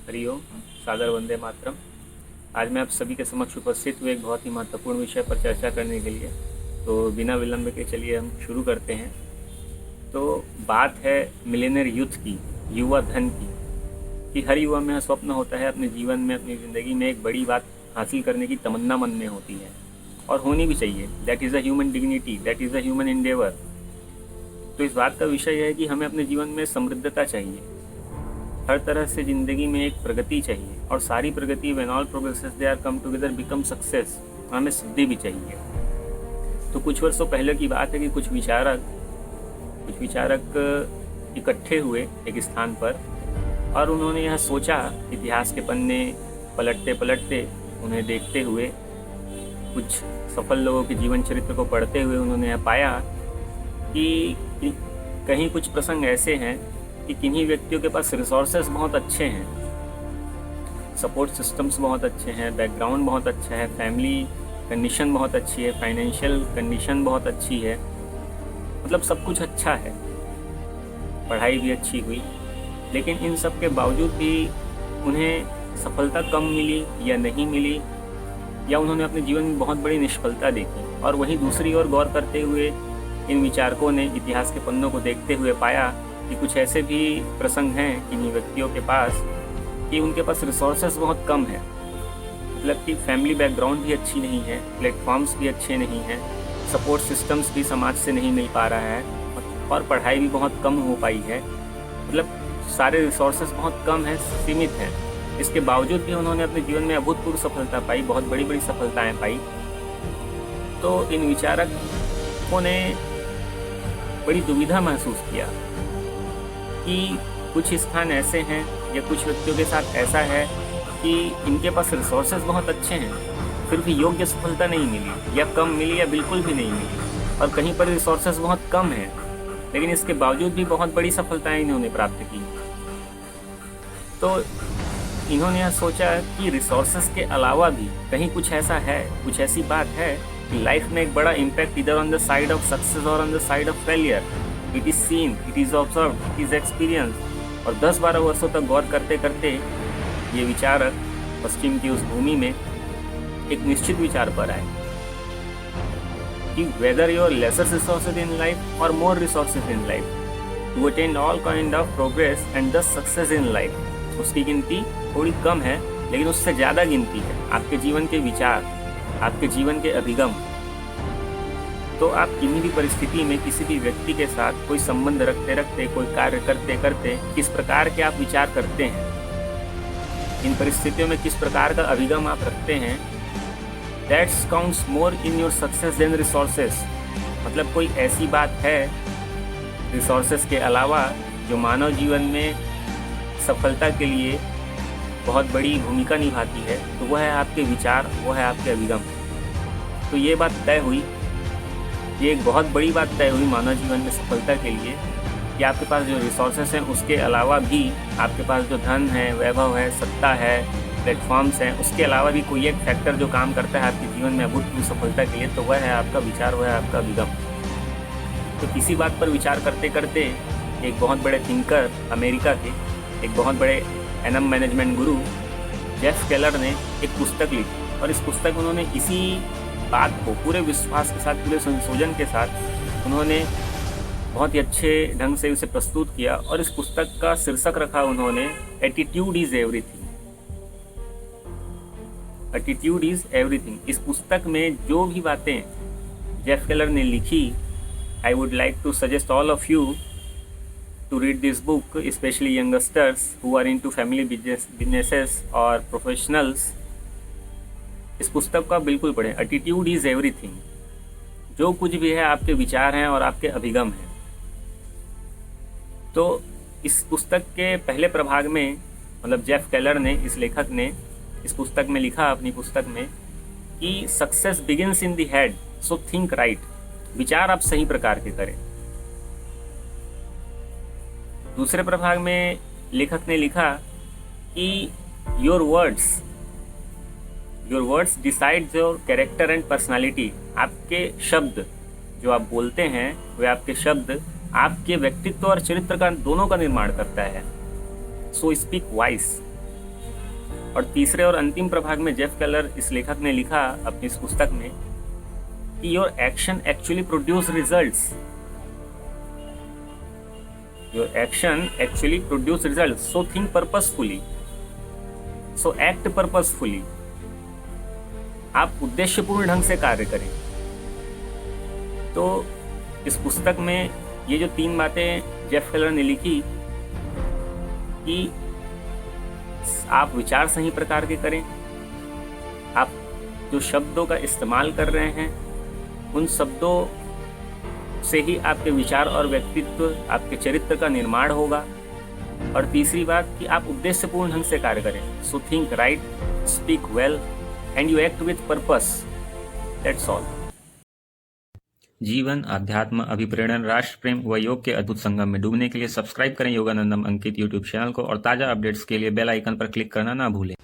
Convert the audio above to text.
हरि ओम। सादर वंदे मातरम। आज मैं आप सभी के समक्ष उपस्थित हुए एक बहुत ही महत्वपूर्ण विषय पर चर्चा करने के लिए, तो बिना विलंब के चलिए हम शुरू करते हैं। तो बात है मिलेनियर यूथ की, युवा धन की, कि हर युवा में स्वप्न होता है अपने जीवन में, अपनी ज़िंदगी में एक बड़ी बात हासिल करने की तमन्ना मन में होती है और होनी भी चाहिए। That is a human dignity, that is a human Endeavour. तो इस बात का विषय है कि हमें अपने जीवन में समृद्धता चाहिए, हर तरह से ज़िंदगी में एक प्रगति चाहिए, और सारी प्रगति when all progresses they are come together become success, हमें सिद्धि भी चाहिए। तो कुछ वर्षों पहले की बात है कि कुछ विचारक इकट्ठे हुए एक स्थान पर, और उन्होंने यह सोचा, इतिहास के पन्ने पलटते पलटते उन्हें देखते हुए, कुछ सफल लोगों के जीवन चरित्र को पढ़ते हुए उन्होंने यह पाया कि कहीं कुछ प्रसंग ऐसे हैं कि किन्हीं व्यक्तियों के पास रिसोर्सेस बहुत अच्छे हैं, सपोर्ट सिस्टम्स बहुत अच्छे हैं, बैकग्राउंड बहुत अच्छा है, फैमिली कंडीशन बहुत अच्छी है, फाइनेंशियल कंडीशन बहुत अच्छी है, मतलब सब कुछ अच्छा है, पढ़ाई भी अच्छी हुई, लेकिन इन सब के बावजूद भी उन्हें सफलता कम मिली या नहीं मिली, या उन्होंने अपने जीवन में बहुत बड़ी निष्फलता देखी। और वहीं दूसरी ओर गौर करते हुए इन विचारकों ने इतिहास के पन्नों को देखते हुए पाया कि कुछ ऐसे भी प्रसंग हैं किन्हीं व्यक्तियों के पास कि उनके पास रिसोर्सेस बहुत कम है, मतलब कि फैमिली बैकग्राउंड भी अच्छी नहीं है, प्लेटफॉर्म्स भी अच्छे नहीं हैं, सपोर्ट सिस्टम्स भी समाज से नहीं मिल पा रहा है, और पढ़ाई भी बहुत कम हो पाई है, मतलब सारे रिसोर्सेस बहुत कम हैं, सीमित हैं। इसके बावजूद भी उन्होंने अपने जीवन में अभूतपूर्व सफलता पाई, बहुत बड़ी बड़ी सफलताएँ पाई। तो इन विचारकों ने बड़ी दुविधा महसूस किया कि कुछ स्थान ऐसे हैं या कुछ व्यक्तियों के साथ ऐसा है कि इनके पास रिसोर्सेज बहुत अच्छे हैं, फिर भी योग्य सफलता नहीं मिली, या कम मिली या बिल्कुल भी नहीं मिली, और कहीं पर रिसोर्सेज बहुत कम हैं लेकिन इसके बावजूद भी बहुत बड़ी सफलताएं इन्होंने प्राप्त की। तो इन्होंने यह सोचा कि रिसोर्सेज के अलावा भी कहीं कुछ ऐसा है, कुछ ऐसी बात है कि लाइफ में एक बड़ा इम्पैक्ट इधर on the side of success और on the side of failure. It is seen, it is observe, it is experience. और 10-12 वर्षों तक गौर करते करते ये विचारक पश्चिम की उस भूमि में एक निश्चित विचार पर आए कि whether your lesser resources in life और more resources in life to attend all kind of progress and the success in life, उसकी गिनती थोड़ी कम है लेकिन उससे ज़्यादा गिनती है आपके जीवन के विचार, आपके जीवन के अभिगम। तो आप किन्हीं भी परिस्थिति में किसी भी व्यक्ति के साथ कोई संबंध रखते रखते, कोई कार्य करते करते किस प्रकार के आप विचार करते हैं, इन परिस्थितियों में किस प्रकार का अभिगम आप रखते हैं, that's counts more in your success than resources. मतलब कोई ऐसी बात है रिसोर्सेस के अलावा जो मानव जीवन में सफलता के लिए बहुत बड़ी भूमिका निभाती है, तो वह है आपके विचार, वह है आपके अभिगम। तो ये बात तय हुई, ये एक बहुत बड़ी बात तय हुई मानव जीवन में सफलता के लिए कि आपके पास जो रिसोर्सेस हैं उसके अलावा भी आपके पास जो धन है, वैभव है, सत्ता है, प्लेटफॉर्म्स हैं, उसके अलावा भी कोई एक फैक्टर जो काम करता है आपके जीवन में अभूतपूर्व सफलता के लिए, तो वह है आपका विचार, वह है आपका अभिगम। तो किसी बात पर विचार करते करते एक बहुत बड़े थिंकर, अमेरिका के एक बहुत बड़े एनएम मैनेजमेंट गुरु जेफ केलर ने एक पुस्तक लिखी, और इस पुस्तक उन्होंने इसी बात को पूरे विश्वास के साथ, पूरे संशोधन के साथ उन्होंने बहुत ही अच्छे ढंग से उसे प्रस्तुत किया। और इस पुस्तक का शीर्षक रखा उन्होंने attitude is everything. Attitude is everything. इस पुस्तक में जो भी बातें जेफ केलर ने लिखी, I would like to suggest all of you to read this book, especially youngsters who are into family businesses और professionals। इस पुस्तक को आप बिल्कुल पढ़ें। Attitude is everything. जो कुछ भी है आपके विचार हैं और आपके अभिगम हैं। तो इस पुस्तक के पहले प्रभाग में, मतलब जेफ केलर ने, इस लेखक ने इस पुस्तक में लिखा, अपनी पुस्तक में, कि success begins in the head, so think right. विचार आप सही प्रकार के करें। दूसरे प्रभाग में लेखक ने लिखा कि your words decides your character and personality. आपके शब्द जो आप बोलते हैं, वे आपके शब्द आपके व्यक्तित्व और चरित्र का, दोनों का निर्माण करता है। So speak vice. और तीसरे और अंतिम प्रभाग में जेफ केलर इस लेखक ने लिखा अपनी इस पुस्तक में कि your action actually produce results, your action actually produce results, so think purposefully, so act purposefully. आप उद्देश्यपूर्ण ढंग से कार्य करें। तो इस पुस्तक में ये जो 3 बातें जेफ केलर ने लिखी कि आप विचार सही प्रकार के करें, आप जो शब्दों का इस्तेमाल कर रहे हैं उन शब्दों से ही आपके विचार और व्यक्तित्व, आपके चरित्र का निर्माण होगा। और तीसरी बात कि आप उद्देश्यपूर्ण ढंग से कार्य करें। So think right, speak well and you act with purpose, that's all. जीवन, अध्यात्म, अभिप्रेरण, राष्ट्र प्रेम व योग के अद्भुत संगम में डूबने के लिए सब्सक्राइब करें योगानंदम अंकित यूट्यूब चैनल को और ताज़ा अपडेट्स के लिए बेल आइकन पर क्लिक करना ना भूलें।